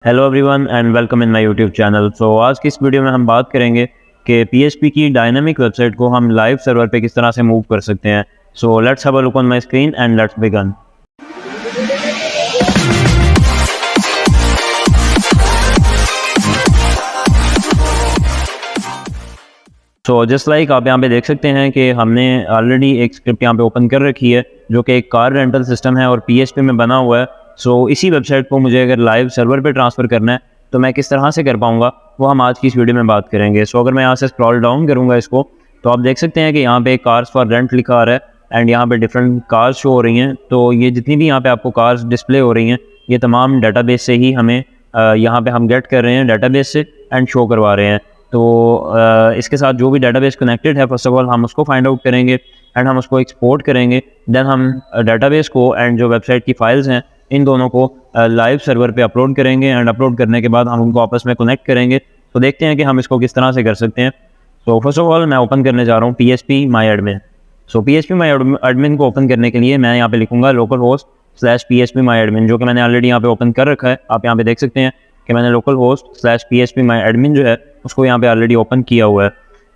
Hello everyone and welcome in my YouTube channel. So आज की इस वीडियो में हम बात करेंगे कि पीएचपी की डायनामिक वेबसाइट को हम लाइव सर्वर पे किस तरह से मूव कर सकते हैं। So let's have a look on my screen and let's begin. So just like आप यहाँ पे देख सकते हैं कि हमने ऑलरेडी एक स्क्रिप्ट यहाँ पे ओपन कर रखी है जो कि एक कार रेंटल सिस्टम है और पीएचपी में बना हुआ है। सो इसी वेबसाइट को मुझे अगर लाइव सर्वर पे ट्रांसफ़र करना है तो मैं किस तरह से कर पाऊँगा वो हम आज की इस वीडियो में बात करेंगे। सो अगर मैं यहाँ से स्क्रॉल डाउन करूँगा इसको तो आप देख सकते हैं कि यहाँ पे कार्स फॉर रेंट लिखा आ रहा है एंड यहाँ पे डिफरेंट कार्स शो हो रही हैं। तो ये जितनी भी यहाँ पे आपको कार्स डिस्प्ले हो रही हैं ये तमाम डाटाबेस से ही हमें यहाँ पे हम गेट कर रहे हैं डाटाबेस से एंड शो करवा रहे हैं। तो इसके साथ जो भी डाटाबेस कनेक्टेड है फर्स्ट ऑफ ऑल हम उसको फाइंड आउट करेंगे एंड हम उसको एक्सपोर्ट करेंगे। देन हम डाटाबेस को एंड जो वेबसाइट की फाइल्स हैं इन दोनों को लाइव सर्वर पे अपलोड करेंगे एंड अपलोड करने के बाद हम उनको आपस में कनेक्ट करेंगे। तो देखते हैं कि हम इसको किस तरह से कर सकते हैं। तो फर्स्ट ऑफ ऑल मैं ओपन करने जा रहा हूँ PHP माई एडमिन। सो PHP माई एडमिन को ओपन करने के लिए मैं यहाँ पे लिखूँगा localhost/PHP माई एडमिन, जो कि मैंने ऑलरेडी यहाँ पे ओपन कर रखा है। आप यहाँ पे देख सकते हैं कि मैंने localhost/PHP माई एडमिन जो है उसको यहाँ पे ऑलरेडी ओपन किया हुआ है।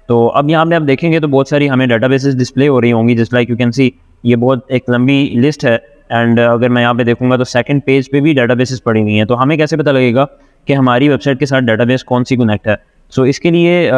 तो अब यहाँ पे आप देखेंगे तो बहुत सारी हमें डाटाबेसेस डिस्प्ले हो रही होंगी, जस्ट लाइक यू कैन सी ये बहुत एक लंबी लिस्ट है एंड अगर मैं यहाँ पे देखूँगा तो सेकंड पेज पे भी डाटाबेसेस पड़ी हुई हैं। तो हमें कैसे पता लगेगा कि हमारी वेबसाइट के साथ डाटाबेस कौन सी कनेक्ट है। सो इसके लिए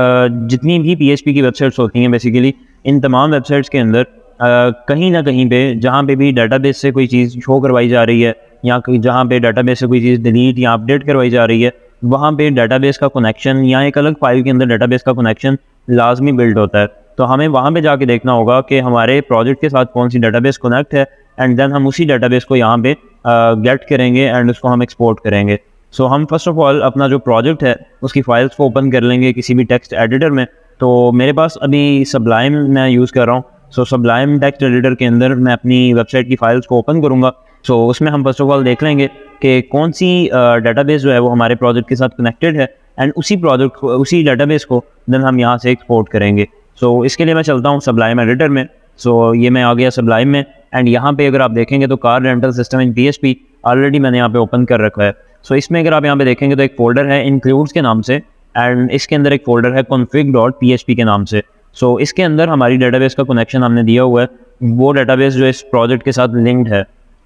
जितनी भी PHP की वेबसाइट्स होती हैं बेसिकली इन तमाम वेबसाइट्स के अंदर कहीं ना कहीं पे जहाँ पे भी डाटाबेस से कोई चीज़ शो करवाई जा रही है या जहाँ पे डाटाबेस से कोई चीज़ डिलीट या अपडेट करवाई जा रही है वहाँ पे डाटाबेस का कनेक्शन या एक अलग फाइल के अंदर डाटाबेस का कनेक्शन लाजमी बिल्ड होता है। तो हमें वहाँ पे जाके देखना होगा कि हमारे प्रोजेक्ट के साथ कौन सी डाटाबेस कनेक्ट है एंड देन हम उसी डाटाबेस को यहाँ पे गेट करेंगे एंड उसको हम एक्सपोर्ट करेंगे। सो हम फर्स्ट ऑफ ऑल अपना जो प्रोजेक्ट है उसकी फाइल्स को ओपन कर लेंगे किसी भी टेक्स्ट एडिटर में। तो मेरे पास अभी सबलाइम मैं यूज़ कर रहा हूँ। सो सबलाइम टेक्स्ट एडिटर के अंदर मैं अपनी वेबसाइट की फाइल्स को ओपन करूँगा। सो उसमें हम फर्स्ट ऑफ ऑल देख लेंगे कि कौन सी डाटाबेस जो है वो हमारे प्रोजेक्ट के साथ कनेक्टेड है एंड उसी डाटाबेस को देन हम यहाँ से एक्सपोर्ट करेंगे। सो इसके लिए मैं चलता हूँ सबलाइम एडिटर में। सो ये मैं आ गया सबलाइम में एंड यहाँ पे अगर आप देखेंगे तो car rental system in PHP already मैंने यहाँ पे ओपन कर रखा है। सो इसमें अगर आप यहाँ पे देखेंगे तो एक फोल्डर है इंक्लूड्स के नाम से एंड इसके अंदर एक फोल्डर है config.php के नाम से। सो इसके अंदर हमारी डाटाबेस का कनेक्शन हमने दिया हुआ है, वो डाटाबेस जो इस प्रोजेक्ट के साथ लिंक्ड है।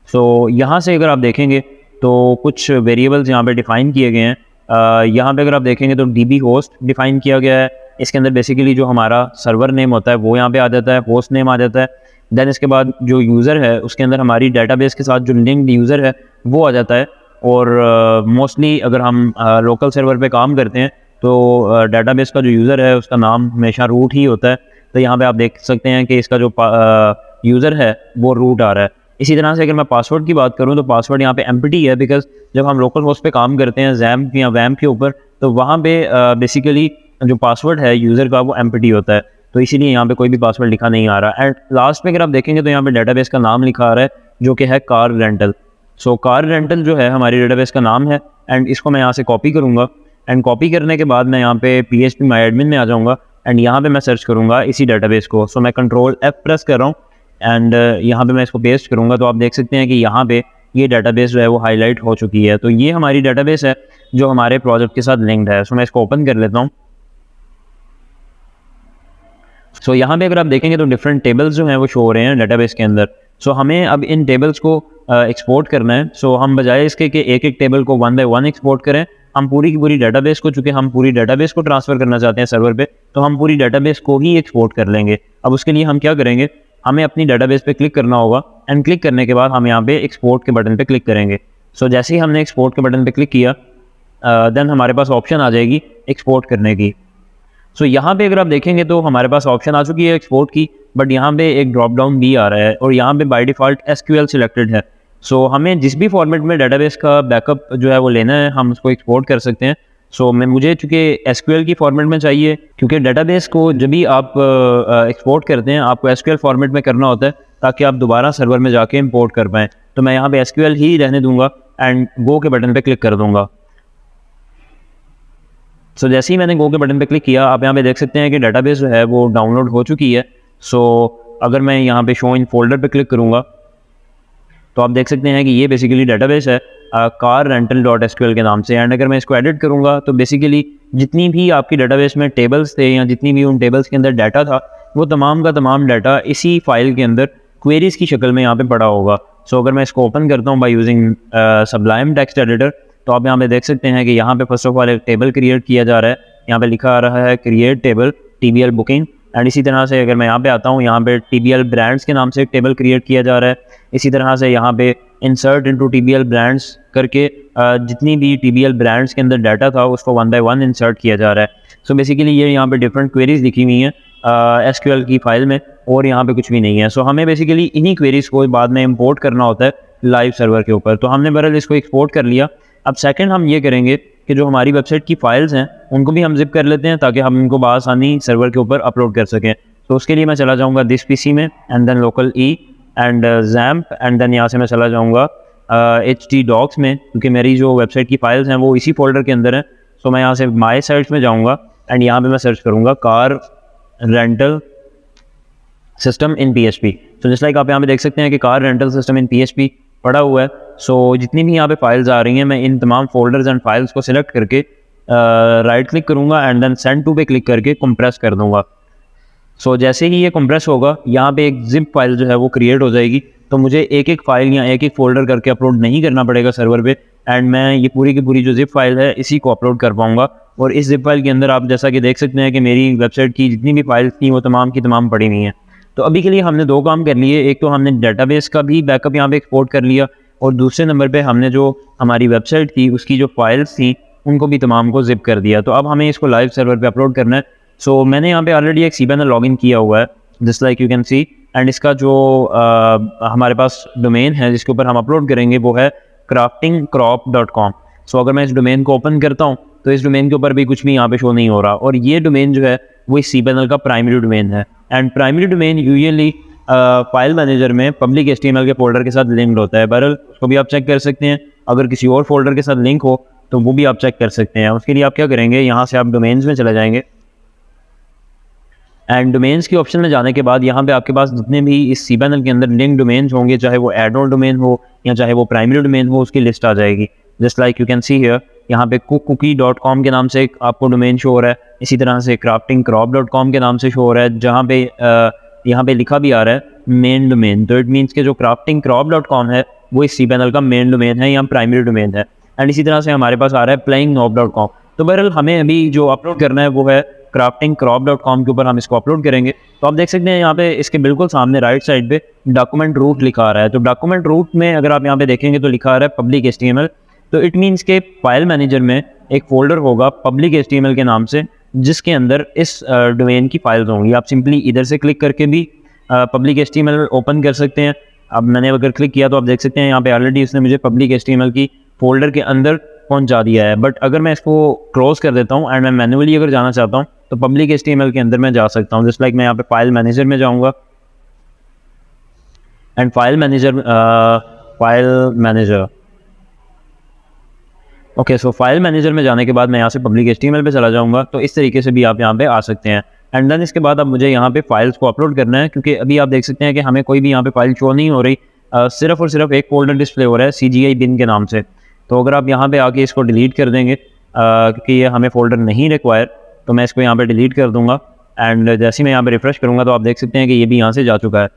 सो यहाँ से अगर आप देखेंगे तो कुछ वेरिएबल्स यहाँ पे डिफ़ाइन किए गए हैं। यहाँ पे अगर आप देखेंगे तो DB होस्ट डिफ़ाइन किया गया है। इसके अंदर बेसिकली जो हमारा सर्वर नेम होता है वो यहाँ पे आ जाता है, होस्ट नेम आ जाता है। देन इसके बाद जो यूज़र है उसके अंदर हमारी डाटाबेस के साथ जो लिंक्ड यूज़र है वो आ जाता है। और मोस्टली अगर हम लोकल सर्वर पे काम करते हैं तो डाटाबेस का जो यूज़र है उसका नाम हमेशा रूट ही होता है। तो यहाँ पे आप देख सकते हैं कि इसका जो यूज़र है वो रूट आ रहा है। इसी तरह से अगर मैं पासवर्ड की बात करूँ तो पासवर्ड यहाँ पे एम्प्टी है, बिकॉज जब हम लोकल होस्ट पे काम करते हैं XAMPP या WAMP के ऊपर तो वहाँ पे बेसिकली जो पासवर्ड है यूज़र का वो एम्प्टी होता है। तो इसीलिए यहाँ पे कोई भी पासवर्ड लिखा नहीं आ रहा। एंड लास्ट में अगर आप देखेंगे तो यहाँ पे डाटाबेस का नाम लिखा आ रहा है जो कि है car rental. So car rental जो है हमारी डाटाबेस का नाम है एंड इसको मैं यहाँ से कॉपी करूँगा एंड कॉपी करने के बाद मैं यहाँ पे PHP माई एडमिन में आ जाऊँगा एंड यहाँ पे मैं सर्च करूँगा इसी डाटाबेस को। सो मैं Ctrl+F प्रेस कर रहा हूँ एंड यहाँ पे मैं इसको पेस्ट करूँगा तो आप देख सकते हैं कि यहाँ पे ये डाटाबेस जो है वो हाईलाइट हो चुकी है। तो ये हमारी डाटाबेस है जो हमारे प्रोजेक्ट के साथ लिंक्ड है। सो मैं इसको ओपन कर लेता हूँ। सो यहाँ पे अगर आप देखेंगे तो डिफरेंट टेबल्स जो हैं वो शो हो रहे हैं डाटाबेस के अंदर। सो हमें अब इन टेबल्स को एक्सपोर्ट करना है। सो हम बजाय इसके कि एक एक टेबल को 1 बाय 1 एक्सपोर्ट करें, हम पूरी की पूरी डाटाबेस को, चूँकि हम पूरी डाटाबेस को ट्रांसफ़र करना चाहते हैं सर्वर पे, तो हम पूरी डाटाबेस को ही एक्सपोर्ट कर लेंगे। अब उसके लिए हम क्या करेंगे, हमें अपनी डाटाबेस पे क्लिक करना होगा एंड क्लिक करने के बाद हम यहाँ पे एक्सपोर्ट के बटन पे क्लिक करेंगे। सो जैसे ही हमने एक्सपोर्ट के बटन पे क्लिक किया देन हमारे पास ऑप्शन आ जाएगी एक्सपोर्ट करने की। सो यहाँ पे अगर आप देखेंगे तो हमारे पास ऑप्शन आ चुकी है एक्सपोर्ट की, बट यहाँ पे एक ड्रॉप डाउन भी आ रहा है और यहाँ पे बाय डिफ़ॉल्ट SQL सिलेक्टेड है। सो हमें जिस भी फॉर्मेट में डाटाबेस का बैकअप जो है वो लेना है हम उसको एक्सपोर्ट कर सकते हैं। सो मुझे चूँकि SQL की फॉर्मेट में चाहिए, क्योंकि डाटाबेस को जब भी आप एक्सपोर्ट करते हैं आपको SQL फॉर्मेट में करना होता है ताकि आप दोबारा सर्वर में जाके इंपोर्ट कर पाएँ। तो मैं यहाँ पे SQL ही रहने दूँगा एंड गो के बटन पर क्लिक कर दूँगा। सो जैसे ही मैंने गो के बटन पे क्लिक किया आप यहाँ पे देख सकते हैं कि डाटाबेस जो है वो डाउनलोड हो चुकी है। सो अगर मैं यहाँ पे शो इन फोल्डर पे क्लिक करूँगा तो आप देख सकते हैं कि ये बेसिकली डेटाबेस है कार रेंटल डॉट एसक्यूएल के नाम से। एंड अगर मैं इसको एडिट करूँगा तो बेसिकली जितनी भी आपकी डेटाबेस में टेबल्स थे या जितनी भी उन टेबल्स के अंदर डाटा था वो तमाम का तमाम डाटा इसी फाइल के अंदर क्वेरीज की शक्ल में यहाँ पे पड़ा होगा। सो अगर मैं इसको ओपन करता हूँ by using Sublime text editor, तो आप यहाँ पे देख सकते हैं कि यहाँ पे फर्स्ट ऑफ ऑल एक टेबल क्रिएट किया जा रहा है। यहाँ पे लिखा आ रहा है create table TBL booking. And इसी तरह से अगर मैं यहाँ पे आता हूँ, यहाँ पे TBL ब्रांड्स के नाम से एक टेबल क्रिएट किया जा रहा है। इसी तरह से यहाँ पे इंसर्ट इनटू TBL ब्रांड्स करके जितनी भी TBL ब्रांड्स के अंदर डाटा था उसको 1 by 1 इंसर्ट किया जा रहा है। सो बेसिकली ये यहाँ पे डिफरेंट क्वेरीज लिखी हुई हैं SQL की फाइल में, और यहाँ पे कुछ भी नहीं है। सो हमें बेसिकली इन्हीं क्वेरीज को बाद में इंपोर्ट करना होता है लाइव सर्वर के ऊपर। तो हमने बहरहाल इसको एक्सपोर्ट कर लिया। अब सेकंड हम ये करेंगे कि जो हमारी वेबसाइट की फाइल्स हैं उनको भी हम जिप कर लेते हैं ताकि हम इनको बआसानी सर्वर के ऊपर अपलोड कर सकें। तो उसके लिए मैं चला जाऊँगा दिस PC में and then local E and XAMPP and then यहाँ से मैं चला जाऊँगा htdocs में, क्योंकि मेरी जो वेबसाइट की फाइल्स हैं वो इसी फोल्डर के अंदर है। सो मैं यहाँ से माई साइट्स में जाऊँगा एंड यहाँ पे मैं सर्च करूँगा car rental system in PHP। तो जस्ट लाइक आप यहाँ पे देख सकते हैं कि car rental system in PHP पड़ा हुआ है। सो जितनी भी यहाँ पे फाइल्स आ रही हैं मैं इन तमाम फोल्डर्स एंड फाइल्स को सिलेक्ट करके राइट क्लिक करूँगा एंड देन सेंड टू पे क्लिक करके कंप्रेस कर दूँगा। सो जैसे ही ये कंप्रेस होगा यहाँ पे एक जिप फाइल जो है वो क्रिएट हो जाएगी। तो मुझे एक एक फाइल या एक एक फोल्डर करके अपलोड नहीं करना पड़ेगा सर्वर पे, एंड मैं ये पूरी की पूरी जो जिप फाइल है इसी को अपलोड कर पाऊँगा। और इस जिप फाइल के अंदर आप जैसा कि देख सकते हैं कि मेरी वेबसाइट की जितनी भी फाइल्स थी वो तमाम की तमाम पड़ी हुई हैं। तो अभी के लिए हमने दो काम कर लिए, एक तो हमने डेटाबेस का भी बैकअप यहाँ पे एक्सपोर्ट कर लिया, और दूसरे नंबर पे हमने जो हमारी वेबसाइट थी उसकी जो फाइल्स थी उनको भी तमाम को जिप कर दिया। तो अब हमें इसको लाइव सर्वर पे अपलोड करना है। सो मैंने यहाँ पे ऑलरेडी एक cPanel लॉगिन किया हुआ है just like you can C, and इसका जो हमारे पास डोमेन है जिसके ऊपर हम अपलोड करेंगे वो है craftingcrop.com। सो अगर मैं इस डोमेन को ओपन करता हूँ तो इस डोमेन के ऊपर भी कुछ भी यहाँ पे शो नहीं हो रहा, और ये डोमेन जो है वो इस cPanel का प्राइमरी डोमेन है। And primary domain usually file manager में पब्लिक HTML के फोल्डर के साथ लिंक्ड होता है। बहरहाल उसको भी आप चेक कर सकते हैं, अगर किसी और फोल्डर के साथ लिंक हो तो वो भी आप चेक कर सकते हैं। उसके लिए आप क्या करेंगे, यहाँ से आप डोमेन्स में चले जाएंगे एंड डोमेन्स के ऑप्शन में जाने के बाद यहाँ पे आपके पास जितने भी इस cPanel के अंदर लिंक डोमेन्स होंगे, चाहे वो एड-ऑन डोमेन हो या चाहे वो प्राइमरी डोमेन हो, उसकी लिस्ट आ जाएगी। Just like you can see here, यहाँ पे cookcookie.com के नाम से एक आपको डोमेन शो हो रहा है, इसी तरह से craftingcrop.com के नाम से शो हो रहा है, जहाँ पे यहाँ पे लिखा भी आ रहा है मेन डोमेन। तो इट मीन्स के जो craftingcrop.com है वो इस cPanel का मेन डोमेन है या प्राइमरी डोमेन है। एंड इसी तरह से हमारे पास आ रहा है playingnob.com। तो बहरहाल हमें अभी जो अपलोड करना है वो है craftingcrop.com के ऊपर हम इसको अपलोड करेंगे। तो आप देख सकते हैं यहाँ पे इसके बिल्कुल सामने राइट साइड पे डॉक्यूमेंट रूट लिखा आ रहा है। तो डॉक्यूमेंट रूट में अगर आप यहाँ पे देखेंगे तो लिखा आ रहा है पब्लिक HTML। तो इट मीन्स के फाइल मैनेजर में एक फोल्डर होगा पब्लिक HTML के नाम से, जिसके अंदर इस डोमेन की फाइल्स होंगी। आप सिंपली इधर से क्लिक करके भी पब्लिक HTML ओपन कर सकते हैं। अब मैंने अगर क्लिक किया तो आप देख सकते हैं यहाँ पे ऑलरेडी इसने मुझे पब्लिक HTML की फोल्डर के अंदर पहुंचा दिया है। बट अगर मैं इसको क्लोज कर देता हूँ एंड मैं मैन्युअली अगर जाना चाहता हूँ तो पब्लिक HTML के अंदर मैं जा सकता हूँ। जस्ट लाइक मैं यहाँ पे फाइल मैनेजर में जाऊँगा and file manager okay. So file manager में जाने के बाद मैं यहाँ से पब्लिक HTML पे चला जाऊँगा। तो इस तरीके से भी आप यहाँ पे आ सकते हैं। एंड देन इसके बाद अब मुझे यहाँ पे फाइल्स को अपलोड करना है, क्योंकि अभी आप देख सकते हैं कि हमें कोई भी यहाँ पे फाइल शो नहीं हो रही, सिर्फ और सिर्फ एक फोल्डर डिस्प्ले हो रहा है CGI bin के नाम से। तो अगर आप यहाँ पे आके इसको डिलीट कर देंगे क्योंकि ये हमें फोल्डर नहीं रिक्वायर, तो मैं इसको यहाँ पे डिलीट कर दूँगा। एंड जैसे ही मैं यहाँ पे रिफ्रेश करूँगा तो आप देख सकते हैं कि ये भी यहाँ से जा चुका है।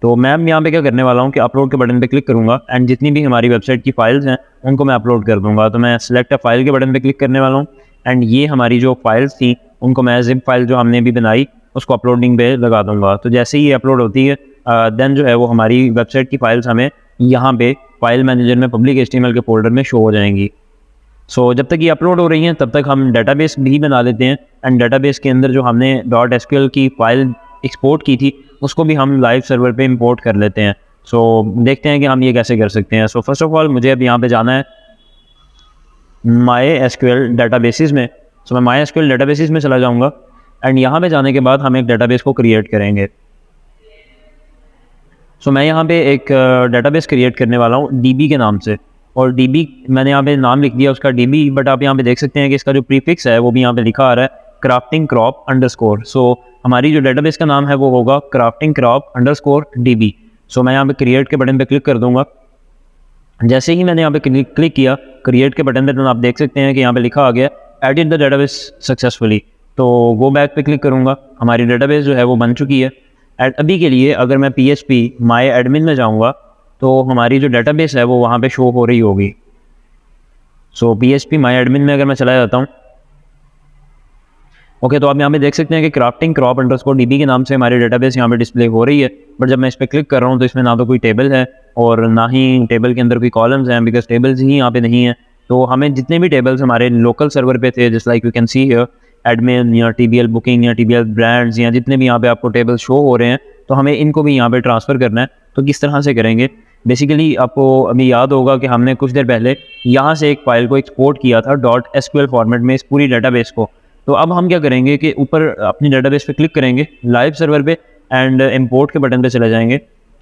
तो मैं यहाँ पे क्या करने वाला हूँ कि अपलोड के बटन पे क्लिक करूँगा एंड जितनी भी हमारी वेबसाइट की फाइल्स हैं उनको मैं अपलोड कर दूँगा। तो मैं सिलेक्ट अ फाइल के बटन पे क्लिक करने वाला हूँ एंड ये हमारी जो फाइल्स थी उनको मैं जिप फाइल जो हमने भी बनाई उसको अपलोडिंग पे लगा दूँगा। तो जैसे ही ये अपलोड होती है देन जो है वो हमारी वेबसाइट की फाइल्स हमें यहाँ पे फाइल मैनेजर में पब्लिक HTML के फोल्डर में शो हो जाएंगी। सो जब तक ये अपलोड हो रही हैं तब तक हम डेटाबेस भी बना लेते हैं एंड डेटाबेस के अंदर जो हमने .SQL की फाइल एक्सपोर्ट की थी उसको भी हम लाइव सर्वर पे इंपोर्ट कर लेते हैं। सो देखते हैं कि हम ये कैसे कर सकते हैं। सो फर्स्ट ऑफ ऑल मुझे अब यहाँ पे जाना है MySQL डेटाबेसेस में। सो मैं MySQL डेटाबेसेस में चला जाऊँगा एंड यहाँ पे जाने के बाद हम एक डेटाबेस को क्रिएट करेंगे। सो मैं यहाँ पे एक डेटाबेस क्रिएट करने वाला हूँ DB के नाम से, और DB मैंने यहाँ पे नाम लिख दिया उसका DB, बट आप यहाँ पे देख सकते हैं कि इसका जो प्रीफिक्स है वो भी यहाँ पे लिखा आ रहा है craftingcrop_। सो हमारी जो डेटाबेस का नाम है वो होगा craftingcrop_DB। सो मैं यहाँ पे क्रिएट के बटन पे क्लिक कर दूंगा जैसे ही मैंने यहाँ पे क्लिक किया क्रिएट के बटन पे, तो आप देख सकते हैं कि यहाँ पे लिखा आ गया एडिट द डेटाबेस सक्सेसफुली। तो गो बैक पे क्लिक करूँगा, हमारी डेटाबेस जो है वो बन चुकी है। एंड अभी के लिए अगर मैं PHP माई एडमिन में जाऊँगा तो हमारी जो डेटाबेस है वो वहाँ पे शो हो रही होगी। सो PHP माई एडमिन में अगर मैं चला जाता हूँ, ओके, तो आप यहाँ पे देख सकते हैं कि क्राफ्टिंग क्रॉप अंडरस्कोर DB के नाम से हमारी डेटाबेस यहाँ पे डिस्प्ले हो रही है। बट जब मैं इस पर क्लिक कर रहा हूँ तो इसमें ना तो कोई टेबल है और ना ही टेबल के अंदर कोई कॉलम्स हैं, बिकॉज टेबल्स ही यहाँ पे नहीं है। तो हमें जितने भी टेबल्स हमारे लोकल सर्वर पे थे, just like you can see here admin या TBL बुकिंग या TBL ब्रांड्स या जितने भी यहाँ पे आपको टेबल शो हो रहे हैं, तो हमें इनको भी यहाँ पे ट्रांसफ़र करना है। तो किस तरह से करेंगे? बेसिकली आपको अभी याद होगा कि हमने कुछ देर पहले यहाँ से एक फाइल को एक्सपोर्ट किया था .SQL फॉर्मेट में इस पूरी डेटाबेस को। तो अब हम क्या करेंगे कि ऊपर अपनी डेटाबेस पे क्लिक करेंगे लाइव सर्वर पे एंड इंपोर्ट के बटन पे चले जाएंगे।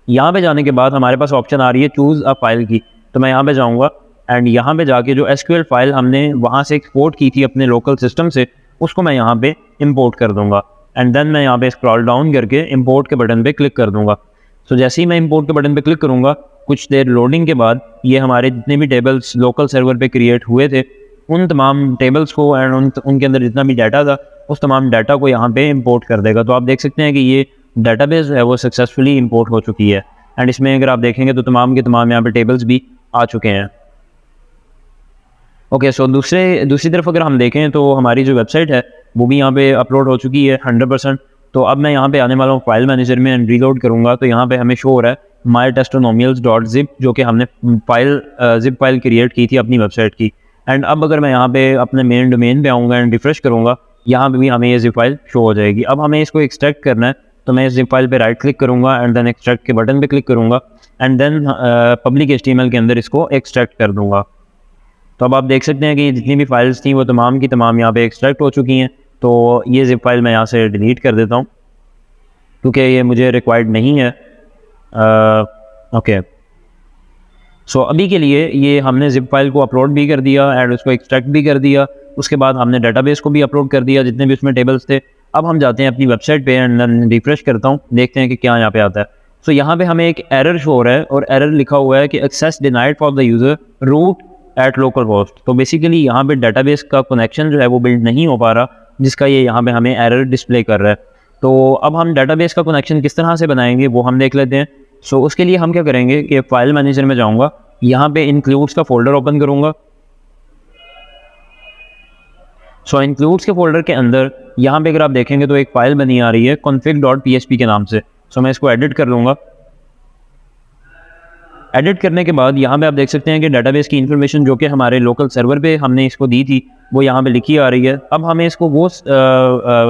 यहाँ पे जाने के बाद हमारे पास ऑप्शन आ रही है चूज़ अ फाइल की। तो मैं यहाँ पे जाऊँगा एंड यहाँ पे जाके जो SQL फाइल हमने वहाँ से एक्सपोर्ट की थी अपने लोकल सिस्टम से, उसको मैं यहाँ पे इंपोर्ट कर दूँगा। एंड देन मैं यहाँ पे स्क्रॉल डाउन करके इंपोर्ट के बटन पे क्लिक कर दूँगा। सो जैसे ही मैं इंपोर्ट के बटन पे क्लिक करूँगा, कुछ देर लोडिंग के बाद ये हमारे जितने भी टेबल्स लोकल सर्वर पे क्रिएट हुए थे उन तमाम टेबल्स को एंड उनके अंदर जितना भी डाटा था उस तमाम डाटा को यहाँ पे इंपोर्ट कर देगा। तो आप देख सकते हैं कि ये डाटाबेस है वो सक्सेसफुली इंपोर्ट हो चुकी है। एंड इसमें अगर आप देखेंगे तो तमाम के तमाम यहाँ पे टेबल्स भी आ चुके हैं। ओके, सो दूसरी तरफ अगर हम देखें तो हमारी जो वेबसाइट है वो भी यहाँ पे अपलोड हो चुकी है 100%। तो अब मैं यहाँ पे आने वाला हूँ फाइल मैनेजर में एंड रीलोड करूँगा तो यहाँ पे हमें शो हो रहा है mytestimonials.zip, जो कि हमने जिप फाइल क्रिएट की थी अपनी वेबसाइट की। एंड अब अगर मैं यहाँ पे अपने मेन डोमेन पे आऊँगा एंड रिफ्रेश करूँगा, यहाँ पे भी हमें ये जिप फाइल शो हो जाएगी। अब हमें इसको एक्सट्रैक्ट करना है, तो मैं इस जिप फाइल पे राइट क्लिक करूँगा एंड देन एक्सट्रैक्ट के बटन पे क्लिक करूँगा एंड देन पब्लिक HTML के अंदर इसको एक्सट्रैक्ट कर दूँगा। तो अब आप देख सकते हैं कि जितनी भी फाइल्स थी वो तमाम की तमाम यहाँ पे एक्सट्रैक्ट हो चुकी हैं। तो ये जिप फाइल मैं यहाँ से डिलीट कर देता हूँ क्योंकि ये मुझे रिक्वायर्ड नहीं है। ओके, सो अभी के लिए ये हमने जिप फाइल को अपलोड भी कर दिया एंड उसको एक्सट्रैक्ट भी कर दिया। उसके बाद हमने डेटाबेस को भी अपलोड कर दिया जितने भी उसमें टेबल्स थे। अब हम जाते हैं अपनी वेबसाइट पे एंड रिफ्रेश करता हूँ, देखते हैं कि क्या यहाँ पे आता है। सो यहाँ पे हमें एक एरर शो हो रहा है और एरर लिखा हुआ है कि access denied for the user root at local host. तो बेसिकली यहाँ पे डेटाबेस का कनेक्शन जो है वो बिल्ड नहीं हो पा रहा, जिसका ये यहाँ पे हमें एरर डिस्प्ले कर रहा है। तो अब हम डेटाबेस का कनेक्शन किस तरह से बनाएंगे वो हम देख लेते हैं। सो उसके लिए हम क्या करेंगे कि फाइल मैनेजर में जाऊँगा, यहाँ पे इंक्लूड्स का फोल्डर ओपन करूँगा। सो इंक्लूड्स के फोल्डर के अंदर यहाँ पे अगर आप देखेंगे तो एक फाइल बनी आ रही है config.php के नाम से। सो मैं इसको एडिट कर लूँगा। एडिट करने के बाद यहाँ पे आप देख सकते हैं कि डेटाबेस की इन्फॉर्मेशन जो कि हमारे लोकल सर्वर पे हमने इसको दी थी वो यहाँ पे लिखी आ रही है। अब हमें इसको वो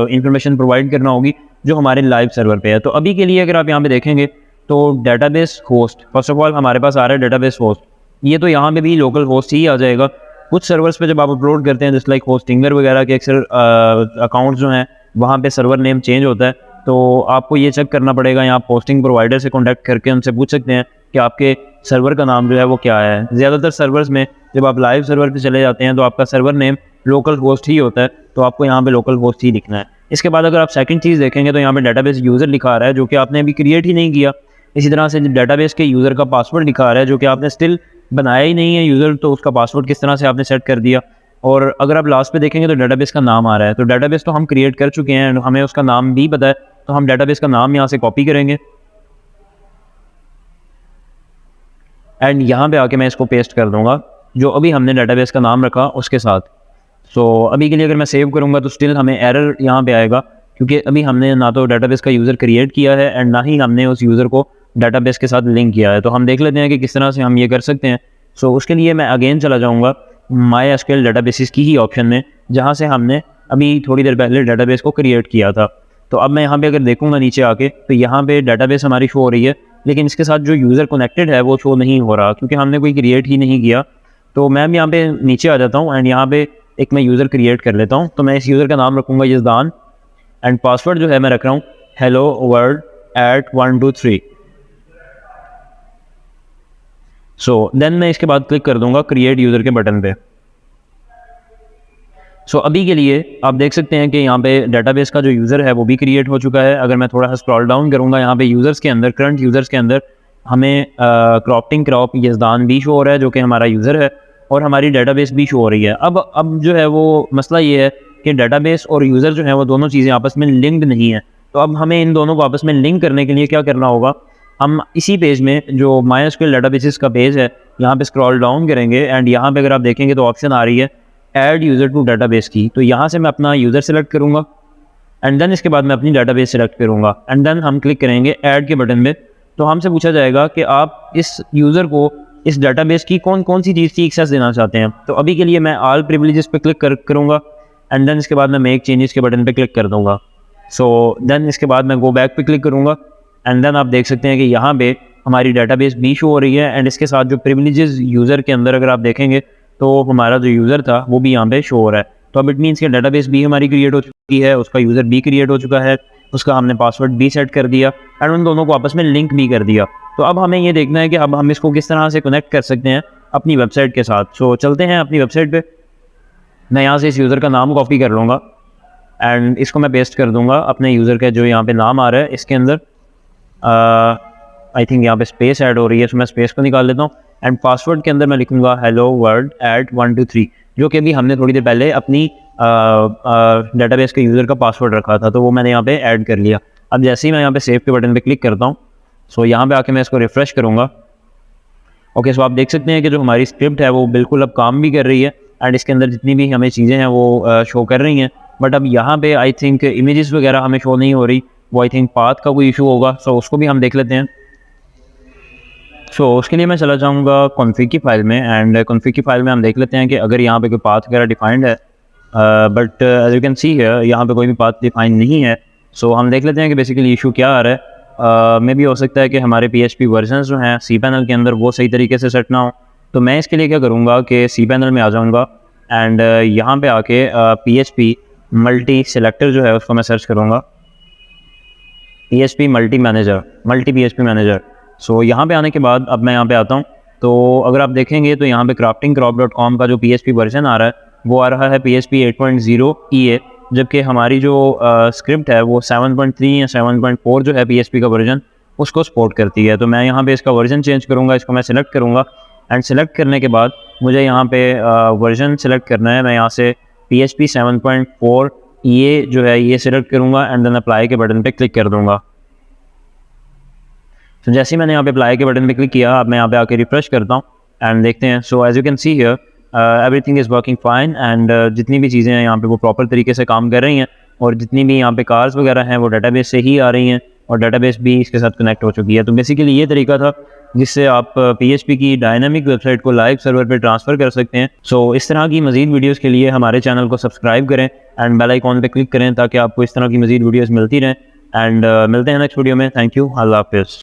इन्फॉर्मेशन प्रोवाइड करना होगी जो हमारे लाइव सर्वर पे है। तो अभी के लिए अगर आप यहाँ पे देखेंगे तो database host, first of all हमारे पास आ रहा है डेटाबेस होस्ट। ये तो यहाँ पे भी लोकल होस्ट ही आ जाएगा। कुछ सर्वर्स पे जब आप अपलोड करते हैं जस्ट लाइक होस्टिंगर वगैरह के अक्सर अकाउंट्स जो हैं वहाँ पे सर्वर नेम चेंज होता है। तो आपको ये चेक करना पड़ेगा, या आप होस्टिंग प्रोवाइडर से कॉन्टैक्ट करके उनसे पूछ सकते हैं कि आपके सर्वर का नाम जो है वो क्या है। ज़्यादातर सर्वर्स में जब आप लाइव सर्वर पे चले जाते हैं तो आपका सर्वर नेम लोकल होस्ट ही होता है, तो आपको यहाँ पे लोकल होस्ट ही लिखना है। इसके बाद अगर आप सेकंड चीज़ देखेंगे तो यहाँ पे डेटाबेस यूज़र लिखा आ रहा है जो कि आपने अभी क्रिएट ही नहीं किया। इसी तरह से डेटाबेस के यूज़र का पासवर्ड लिखा आ रहा है जो कि आपने स्टिल बनाया ही नहीं है यूज़र, तो उसका पासवर्ड किस तरह से आपने सेट कर दिया। और अगर आप लास्ट पे देखेंगे तो डेटाबेस का नाम आ रहा है, तो डेटाबेस तो हम क्रिएट कर चुके हैं, हमें उसका नाम भी पता है, तो हम डेटाबेस का नाम यहाँ से कॉपी करेंगे एंड यहाँ पे आके मैं इसको पेस्ट कर दूंगा जो अभी हमने डेटाबेस का नाम रखा उसके साथ। सो अभी के लिए अगर मैं सेव करूँगा तो स्टिल हमें एरर यहाँ पे आएगा क्योंकि अभी हमने ना तो डेटाबेस का यूज़र क्रिएट किया है एंड ना ही हमने उस यूज़र को डेटाबेस के साथ लिंक किया है। तो हम देख लेते हैं कि किस तरह से हम ये कर सकते हैं। सो उसके लिए मैं अगेन चला जाऊँगा MySQL डेटाबेसेस की ही ऑप्शन में, जहाँ से हमने अभी थोड़ी देर पहले डेटाबेस को क्रिएट किया था। तो अब मैं यहाँ पे अगर देखूँगा नीचे आके तो यहाँ पे डेटाबेस हमारी शो हो रही है, लेकिन इसके साथ जो यूज़र कनेक्टेड है वो शो नहीं हो रहा क्योंकि हमने कोई क्रिएट ही नहीं किया। तो मैं यहाँ पे नीचे आ जाता हूँ एंड यहाँ पे एक मैं यूज़र क्रिएट कर लेता हूँ। तो मैं इस यूज़र का नाम रखूँगा यज़दान एंड पासवर्ड जो है मैं रख रहा हूँ hello world at 123। So then मैं इसके बाद क्लिक कर दूंगा क्रिएट यूज़र के बटन पे। सो अभी के लिए आप देख सकते हैं कि यहाँ पे डेटाबेस का जो यूज़र है वो भी क्रिएट हो चुका है। अगर मैं थोड़ा सा स्क्रॉल डाउन करूँगा यहाँ पे यूज़र्स के अंदर, करंट यूज़र्स के अंदर हमें क्रॉपिंग क्रॉप यज़दान भी शो हो रहा है जो कि हमारा यूज़र है, और हमारी डेटाबेस भी शो हो रही है। अब जो है वो मसला ये है कि डेटाबेस और यूज़र जो है वो दोनों चीज़ें आपस में लिंक्ड नहीं है। तो अब हमें इन दोनों को आपस में लिंक करने के लिए क्या करना होगा, हम इसी पेज में जो माइस्क्ल डेटाबेसेस का पेज है, यहाँ पे स्क्रॉल डाउन करेंगे एंड यहाँ पे अगर आप देखेंगे तो ऑप्शन आ रही है ऐड यूज़र टू डेटाबेस की। तो यहाँ से मैं अपना यूज़र सेलेक्ट करूँगा एंड देन इसके बाद मैं अपनी डेटाबेस सेलेक्ट करूँगा एंड देन हम क्लिक करेंगे ऐड के बटन पे। तो हमसे पूछा जाएगा कि आप इस यूज़र को इस डेटाबेस की कौन कौन सी चीज़ की एक्सेस देना चाहते हैं। तो अभी के लिए मैं ऑल प्रिविलेजेस पे क्लिक करूँगा एंड देन इसके बाद मैं मेक चेंजेस के बटन पे क्लिक कर दूँगा। सो देन इसके बाद मैं गो बैक पे क्लिक करूँगा एंड देन आप देख सकते हैं कि यहाँ पे हमारी डेटाबेस भी शो हो रही है एंड इसके साथ जो प्रिविलेजेस यूज़र के अंदर अगर आप देखेंगे तो हमारा जो यूज़र था वो भी यहाँ पे शो हो रहा है। तो अब इट मीन्स कि डेटाबेस भी हमारी क्रिएट हो चुकी है, उसका यूज़र भी क्रिएट हो चुका है, उसका हमने पासवर्ड भी सेट कर दिया एंड उन दोनों को आपस में लिंक भी कर दिया। तो अब हमें ये देखना है कि अब हम इसको किस तरह से कनेक्ट कर सकते हैं अपनी वेबसाइट के साथ। सो चलते हैं अपनी वेबसाइट पे। मैं यहाँ से इस यूज़र का नाम कॉपी कर लूँगा एंड इसको मैं पेस्ट कर दूँगा अपने यूज़र का जो यहाँ पे नाम आ रहा है इसके अंदर। आई थिंक यहाँ पे स्पेस ऐड हो रही है, तो मैं स्पेस को निकाल लेता हूँ एंड पासवर्ड के अंदर मैं लिखूँगा हेलो वर्ल्ड @123, जो कि अभी हमने थोड़ी देर पहले अपनी डेटाबेस के यूज़र का पासवर्ड रखा था, तो वो मैंने यहाँ पे ऐड कर लिया। अब जैसे ही मैं यहाँ पे सेव के बटन पे क्लिक करता हूँ, सो यहाँ पे आके मैं इसको रिफ़्रेश करूँगा। ओके, सो आप देख सकते हैं कि जो हमारी स्क्रिप्ट है वो बिल्कुल अब काम भी कर रही है एंड इसके अंदर जितनी भी हमें चीज़ें हैं वो शो कर रही हैं। बट अब यहाँ पे आई थिंक इमेजेस वगैरह हमें शो नहीं हो रही, वो आई थिंक पाथ का कोई इशू होगा। सो उसको भी हम देख लेते हैं। सो उसके लिए मैं चला जाऊँगा कॉन्फ़िग की फ़ाइल में एंड कॉन्फ़िग की फ़ाइल में हम देख लेते हैं कि अगर यहाँ पे कोई पाथ वगैरह डिफाइंड है, but as you can see है यहाँ पे कोई भी पाथ डिफाइंड नहीं है। सो हम देख लेते हैं कि बेसिकली इशू क्या आ रहा है। मे भी हो सकता है कि हमारे PHP वर्जन्स जो हैं cPanel के अंदर वो सही तरीके से सेट ना हो। तो मैं इसके लिए क्या करूँगा कि cPanel में आ जाऊँगा एंड यहाँ पे आके PHP मल्टी सेलेक्टर जो है उसको मैं सर्च करूँगा, PHP मल्टी PHP मैनेजर। सो यहाँ पे आने के बाद अब मैं यहाँ पे आता हूँ, तो अगर आप देखेंगे तो यहाँ पे craftingcrop.com का जो PHP वर्जन आ रहा है वो आ रहा है PHP 8.0 EA, जबकि हमारी जो स्क्रिप्ट है वो 7.3 या 7.4 जो है PHP का वर्जन उसको सपोर्ट करती है। तो मैं यहाँ पे इसका वर्जन चेंज करूँगा, इसको मैं सिलेक्ट करूँगा एंड सेलेक्ट करने के बाद मुझे यहाँ पे वर्जन सेलेक्ट करना है। मैं यहाँ से PHP 7.4 EA जो है ये सिलेक्ट करूँगा एंड देन अप्लाई के बटन पे क्लिक कर दूँगा। तो जैसे ही मैंने यहाँ पे अप्लाई के बटन पे क्लिक किया, अब मैं यहाँ पे आके रिफ्रेश करता हूँ एंड देखते हैं। So as you can see here everything is working fine and जितनी भी चीज़ें हैं यहाँ पे वो प्रॉपर तरीके से काम कर रही हैं और जितनी भी यहाँ पे कार्स वगैरह हैं वो डेटाबेस से ही आ रही हैं और डेटाबेस भी इसके साथ कनेक्ट हो चुकी है। तो बेसिकली ये तरीका था जिससे आप PHP की डायनामिक वेबसाइट को लाइव सर्वर पे ट्रांसफ़र कर सकते हैं। सो इस तरह की मज़ीद वीडियोज़ के लिए हमारे चैनल को सब्सक्राइब करें एंड बेल आइकॉन पे क्लिक करें ताकि आपको इस तरह की मज़ीद वीडियोज़ मिलती रहें एंड मिलते हैं नेक्स्ट वीडियो में। थैंक यू, अल्लाह हाफ़िज़।